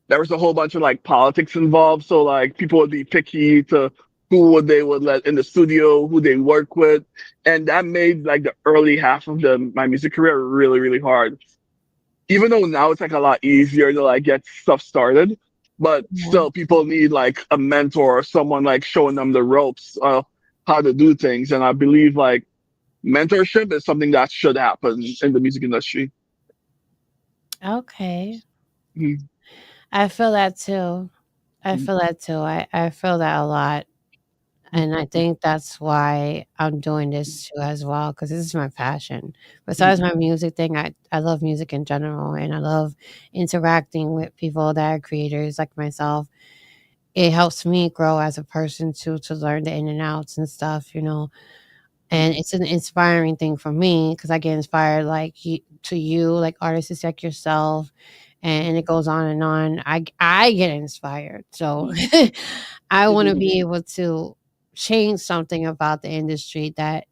S3: There was a whole bunch of like politics involved, so like people would be picky to they would let in the studio, who they work with, and that made like the early half of the my music career really really hard. Even though now it's like a lot easier to like get stuff started, but
S2: Yeah.
S3: still people need like a mentor or someone like showing them the ropes how to do things, and I believe like mentorship is something that should happen in the music industry.
S2: Okay.
S3: Mhm.
S2: I feel that too. I feel that too. I feel that a lot. And I think that's why I'm doing this too as well, because this is my passion. Besides my music thing, I love music in general and I love interacting with people that are creators like myself. It helps me grow as a person too, to learn the in and outs and stuff. And it's an inspiring thing for me because I get inspired like to you, like artists like yourself, and it goes on and on. I get inspired, so I want to be able to change something about the industry that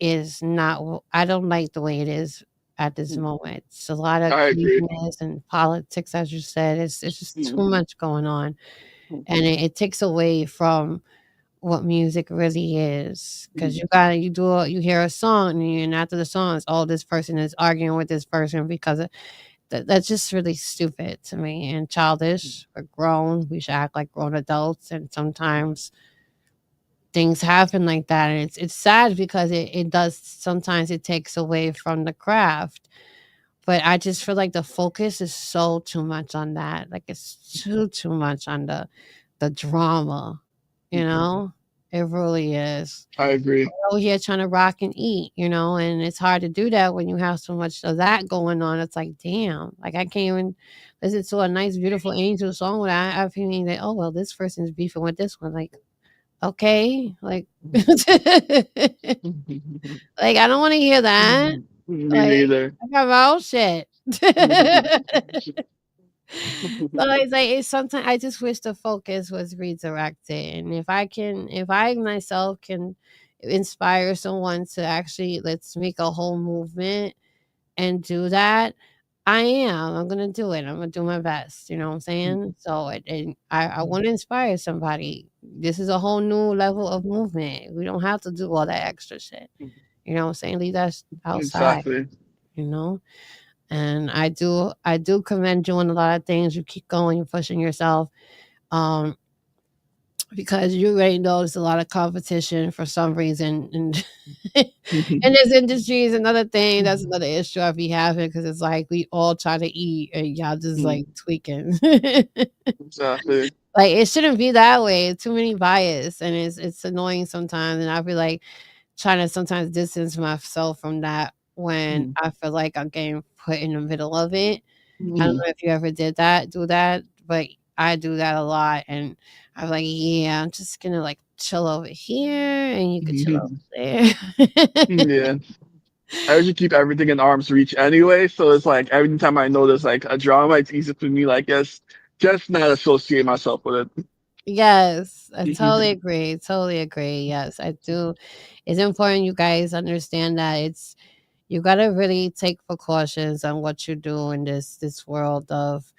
S2: is not. I don't like the way it is at this moment. It's a lot of
S3: I agree.
S2: craziness and politics, as you said. It's just too much going on, and it takes away from what music really is, because you hear a song and after the song it's, "Oh, this person is arguing with this person because of," that's just really stupid to me and childish. We're grown, we should act like grown adults, and sometimes things happen like that, and it's sad because it does sometimes it takes away from the craft, but I just feel like the focus is so too much on that, like, it's too much on the drama, you know? It really is.
S3: I agree.
S2: Over here trying to rock and eat, and it's hard to do that when you have so much of that going on. It's like, damn, like I can't even listen to a nice, beautiful angel song without I feeling that, oh well, this person's beefing with this one. Like, okay, like, like I don't want to hear that.
S3: Me
S2: Like,
S3: neither.
S2: I got my own shit. So it's like it's sometimes I just wish the focus was redirected, and if I myself can inspire someone to actually let's make a whole movement and do that, I am. I'm gonna do it. I'm gonna do my best. You know what I'm saying? So I want to inspire somebody. This is a whole new level of movement. We don't have to do all that extra shit. You know what I'm saying? Leave that outside.
S3: Exactly.
S2: You know. And I do commend you on a lot of things. You keep going, you're pushing yourself. Um, because you already know there's a lot of competition for some reason and in this industry is another thing. That's another issue I be having because it's like we all try to eat and y'all just like tweaking.
S3: Exactly.
S2: Like it shouldn't be that way. Too many bias and it's annoying sometimes and I feel like trying to sometimes distance myself from that when I feel like I'm getting put in the middle of it. I don't know if you ever do that, but I do that a lot, and I'm like, yeah, I'm just gonna like chill over here, and you could chill over there.
S3: Yeah. I usually keep everything in arm's reach anyway, so it's like every time I know there's like a drama, it's easy for me like just not associate myself with
S2: Yes, I totally
S3: it.
S2: agree. Totally agree. Yes, I do. It's important you guys understand that you gotta really take precautions on what you do in this world of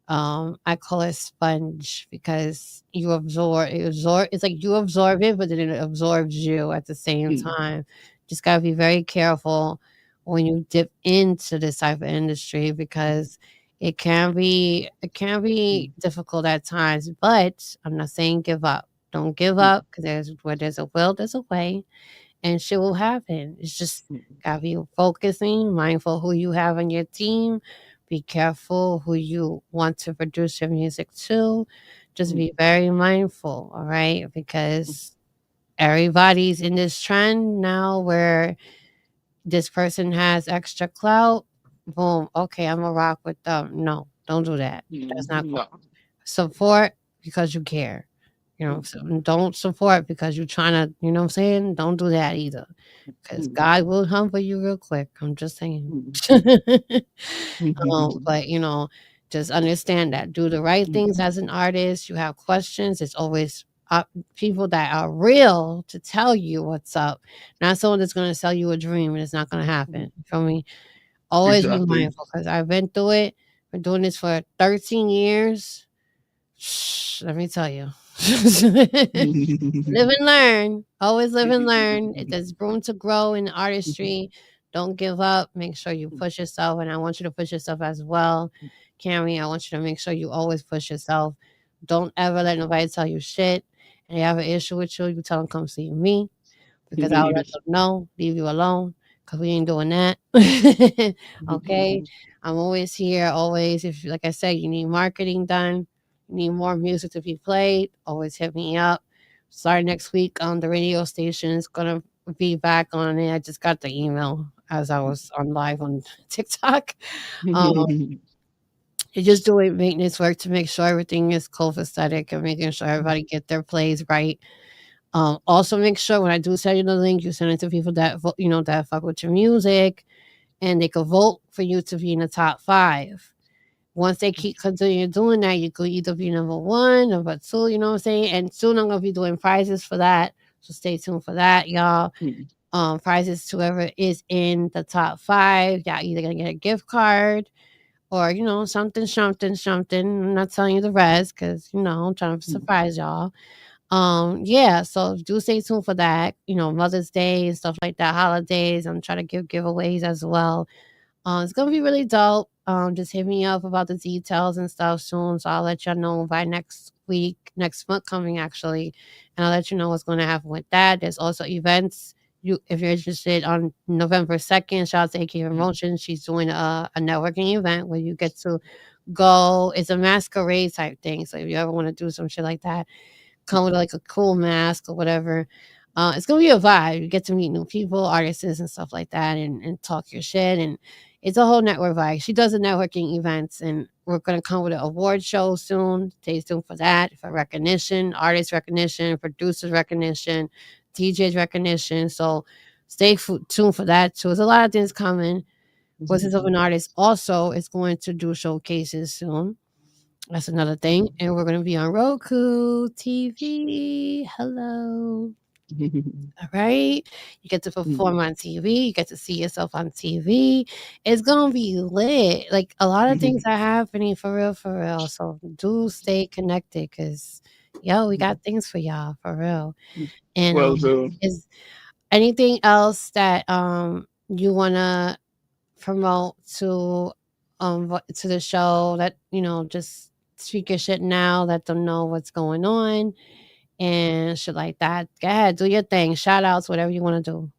S2: I call it sponge because you absorb it's like you absorb it, but then it absorbs you at the same time. Just gotta be very careful when you dip into this type of industry because it can be difficult at times, but I'm not saying give up. Don't give up because where there's a will, there's a way and shit will happen. It's just gotta be focusing, mindful who you have on your team. Be careful who you want to produce your music to. Just be very mindful, all right? Because everybody's in this trend now where this person has extra clout. Boom. Okay, I'm gonna rock with them. No, don't do that. That's not cool.
S3: No.
S2: Support because you care. Don't support because you're trying to, you know what I'm saying? Don't do that either. Because God will humble you real quick. I'm just saying. But just understand that. Do the right things as an artist. You have questions. It's always people that are real to tell you what's up. Not someone that's going to sell you a dream and it's not going to happen. You feel me? Always be
S3: Exactly.
S2: mindful because I've been through it. Been doing this for 13 years. Let me tell you. Live and learn. Always live and learn. There's room to grow in artistry. Don't give up. Make sure you push yourself. And I want you to push yourself as well. Cammy, I want you to make sure you always push yourself. Don't ever let nobody tell you shit. And they have an issue with you, you tell them come see me because I'll let them know, leave you alone because we ain't doing that. Okay? I'm always here, always. If, like I said, you need marketing done, you need more music to be played, always hit me up. Starting next week on the radio station is going to be back on it. I just got the email as I was on live on TikTok. Um, you're just doing maintenance work to make sure everything is copacetic and making sure everybody get their plays right. Also make sure when I do send you the link, you send it to people that that fuck with your music, and they could vote for you to be in the top 5. Once they keep continue doing that, you could either be number 1, number 2, you know what I'm saying? And soon I'm gonna be doing prizes for that. So stay tuned for that, y'all. Prizes to whoever is in the top 5. Y'all either gonna get a gift card or, something, something, something. I'm not telling you the rest because, I'm trying to surprise y'all. Yeah, so do stay tuned for that. Mother's Day and stuff like that, holidays. I'm trying to give giveaways as well. It's gonna be really dope. Just hit me up about the details and stuff soon. So I'll let y'all know by next week, next month coming actually. And I'll let you know what's gonna happen with that. There's also events. If you're interested on November 2nd, shout out to AK Promotions. She's doing a networking event where you get to go. It's a masquerade type thing. So if you ever want to do some shit like that, come with like a cool mask or whatever. It's gonna be a vibe. You get to meet new people, artists and stuff like that, and talk your shit. And it's a whole network vibe. She does the networking events, and we're gonna come with an award show soon. Stay tuned for that, for recognition, artist recognition, producers recognition, DJs recognition. So tuned for that too. There's a lot of things coming. Voices of an Artist also is going to do showcases soon. That's another thing. And we're going to be on Roku TV. Hello. All right. You get to perform on TV. You get to see yourself on TV. It's going to be lit. Like a lot of things are happening for real, for real. So do stay connected because, yo, we got things for y'all for real. And
S3: Well, so
S2: is anything else that you want to promote to the show that just speak your shit now, let them know what's going on and shit like that. Go ahead, do your thing, shout outs, whatever you want to do.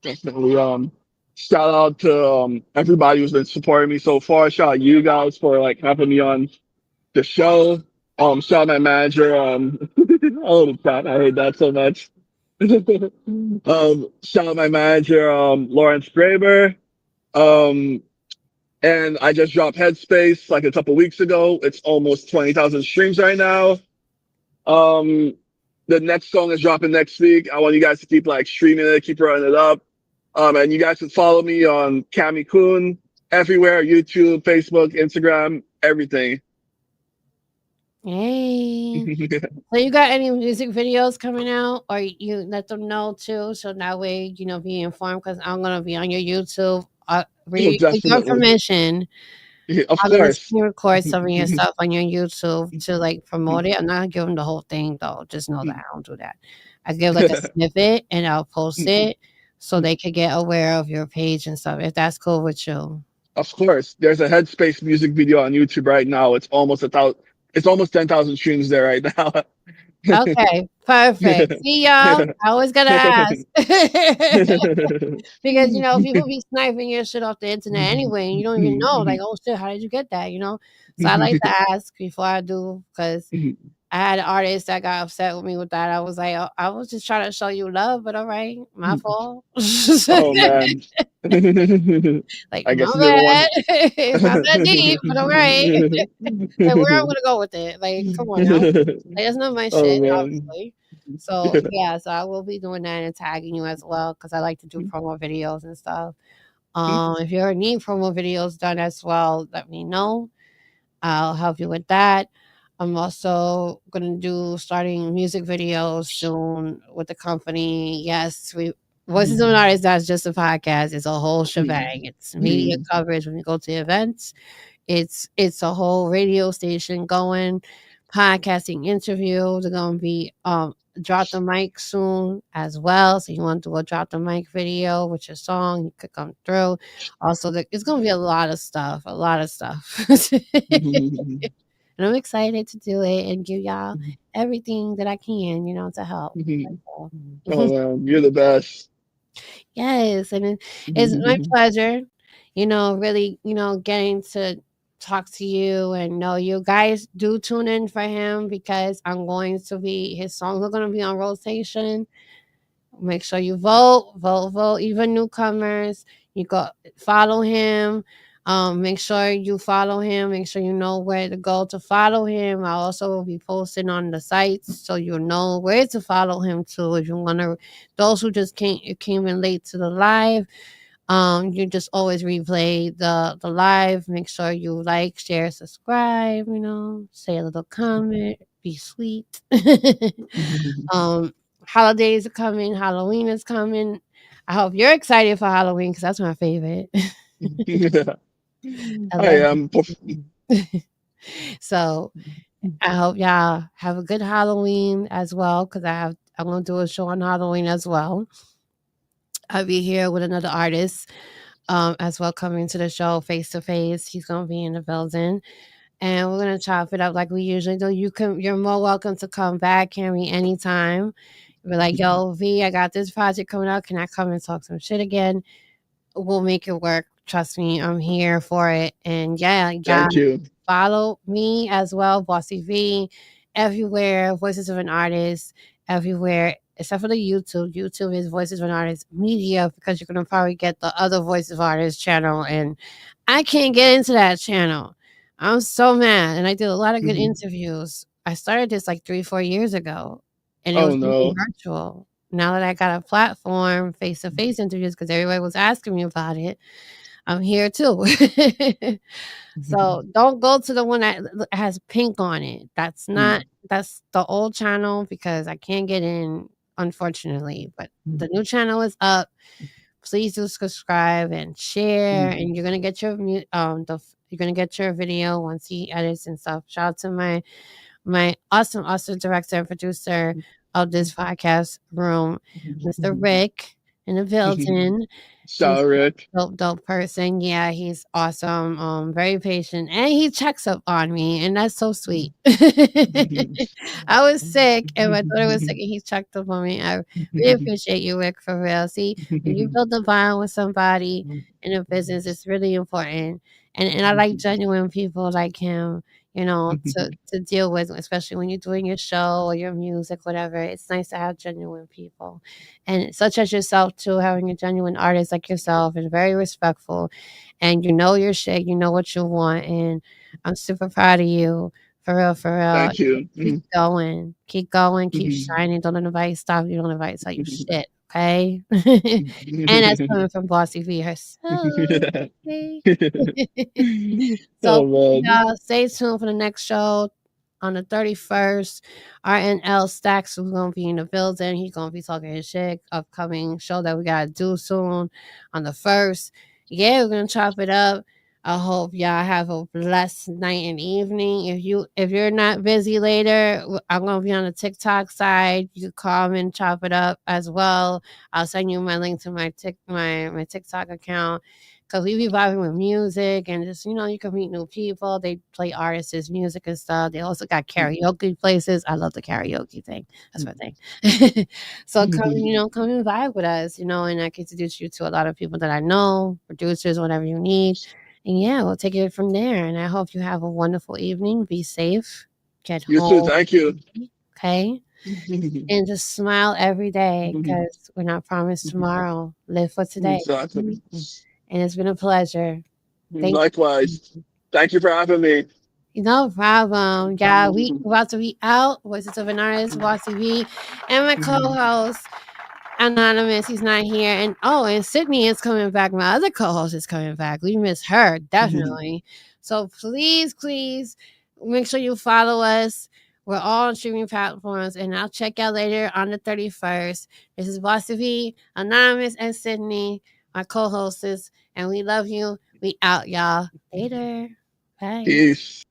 S3: definitely shout out to everybody who's been supporting me so far. Shout out you guys for like having me on the show. Shout out my manager. Oh, the chat. I hate that so much. Shout out my manager, Lawrence Graber. Um, and I just dropped Headspace like a couple weeks ago. It's almost 20,000 streams right now. The next song is dropping next week. I want you guys to keep like streaming it, keep running it up. And you guys can follow me on Cammy Kun everywhere: YouTube, Facebook, Instagram, everything.
S2: Hey, so you got any music videos coming out, or you let them know too, so that way be informed, because I'm gonna be on your YouTube
S3: Oh,
S2: with your
S3: definitely.
S2: permission.
S3: Yeah, of
S2: I'm gonna
S3: course.
S2: screen record some of your stuff on your YouTube to like promote it. I'm not giving the whole thing though. Just know that I don't do that. I give like a snippet and I'll post it so they could get aware of your page and stuff. If that's cool with you.
S3: Of course. There's a Headspace music video on YouTube right now. It's almost 1,000. It's almost 10,000 streams there right now.
S2: Okay, perfect. See y'all. I always gotta ask. Because people be sniping your shit off the internet anyway, and you don't even know. Like, oh shit, how did you get that? So I like to ask before I do, because I had an artist that got upset with me with that. I was like, oh, I was just trying to show you love, but all right, my fault.
S3: Oh man.
S2: Like,
S3: I
S2: my
S3: guess you didn't
S2: bad.
S3: want.
S2: It's not that deep, but all right. Like, where I'm gonna go with it? Like, come on now. Like, that's not my
S3: Oh
S2: shit,
S3: man.
S2: obviously. So yeah, so I will be doing that and tagging you as well, because I like to do promo videos and stuff. If you ever need promo videos done as well, let me know. I'll help you with that. I'm also gonna do starting music videos soon with the company. Yes, we Voices of an Artist. That's just a podcast. It's a whole shebang. It's media coverage when you go to events. It's a whole radio station going, podcasting interviews. They're gonna be drop the mic soon as well. So you want to do a drop the mic video with your song, you could come through. Also, it's gonna be a lot of stuff, a lot of stuff. And I'm excited to do it and give y'all everything that I can, to help. That's all.
S3: Oh man, you're the best.
S2: Yes, and it's my pleasure, really, getting to talk to you and know you guys. Do tune in for him, because his songs are going to be on rotation. Make sure you vote, even newcomers. You go follow him. Make sure you follow him. Make sure you know where to go to follow him. I also will be posting on the sites, so you'll know where to follow him too. If you want to, those who just came in late to the live, you just always replay the live. Make sure you like, share, subscribe. Say a little comment. Be sweet. Holidays are coming. Halloween is coming. I hope you're excited for Halloween, because that's my favorite. I
S3: I
S2: love
S3: am.
S2: it. So I hope y'all have a good Halloween as well, because I'm gonna do a show on Halloween as well. I'll be here with another artist as well, coming to the show face to face. He's gonna be in the building. And we're gonna chop it up like we usually do. You're more welcome to come back, Cammy, anytime. We're like, yo, V, I got this project coming out. Can I come and talk some shit again? We'll make it work. Trust me, I'm here for it. And yeah,
S3: Thank you.
S2: follow me as well, Bossy V, everywhere. Voices of an Artist everywhere, except for the YouTube. YouTube is Voices of an Artist Media because you're gonna probably get the other Voices of Artists channel, and I can't get into that channel. I'm so mad, and I did a lot of good interviews. I started this like 3, 4 years ago, and it
S3: Oh
S2: was really
S3: no.
S2: virtual. Now that I got a platform, face to face interviews, because everybody was asking me about it, I'm here too. So don't go to the one that has pink on it. That's the old channel because I can't get in, unfortunately. But the new channel is up. Please do subscribe and share, and you're gonna get your you're gonna get your video once he edits and stuff. Shout out to my awesome director and producer of this podcast room, Mr. Rick in the building. He's
S3: Shout Rick.
S2: a dope person. Yeah, he's awesome. Very patient, and he checks up on me, and that's so sweet. I was sick, and my daughter was sick, and he checked up on me. I really appreciate you, Rick, for real. See, when you build a bond with somebody in a business, it's really important. And I like genuine people like him, to deal with, especially when you're doing your show or your music, whatever. It's nice to have genuine people, and such as yourself too, having a genuine artist like yourself is very respectful, and you know your shit, you know what you want, and I'm super proud of you. For real, for real.
S3: Thank you.
S2: Keep going, keep shining. Don't let nobody stop you. Don't let nobody tell you shit. Okay, and that's coming from Bossy V herself. Okay? So,
S3: Oh man.
S2: y'all, stay tuned for the next show on the 31st. RNL Stacks is going to be in the building. He's going to be talking his shit. Upcoming show that we got to do soon on the 1st. Yeah, we're going to chop it up. I hope y'all have a blessed night and evening. If you're not busy later, I'm gonna be on the TikTok side. You can call me and chop it up as well. I'll send you my link to my TikTok account because we be vibing with music and just you can meet new people. They play artists' music and stuff. They also got karaoke places. I love the karaoke thing. That's my thing. So come and vibe with us, and I can introduce you to a lot of people that I know, producers, whatever you need. And yeah, we'll take it from there. And I hope you have a wonderful evening. Be safe. Get
S3: You too.
S2: home.
S3: Thank you.
S2: Okay. And just smile every day because we're not promised tomorrow. Live for today.
S3: Exactly.
S2: And it's been a pleasure. Thank
S3: Likewise. Thank you for having me.
S2: you. No problem. Yeah, we about to be out. Voices of an Artist, Bossy V, and my co-host. Anonymous, he's not here. And Sydney is coming back. My other co-host is coming back. We miss her, definitely. So please make sure you follow us. We're all on streaming platforms, and I'll check out later on the 31st. This is Bossy V, Anonymous, and Sydney, my co-hosts, and we love you. We out, y'all. Later. Bye.
S3: Peace.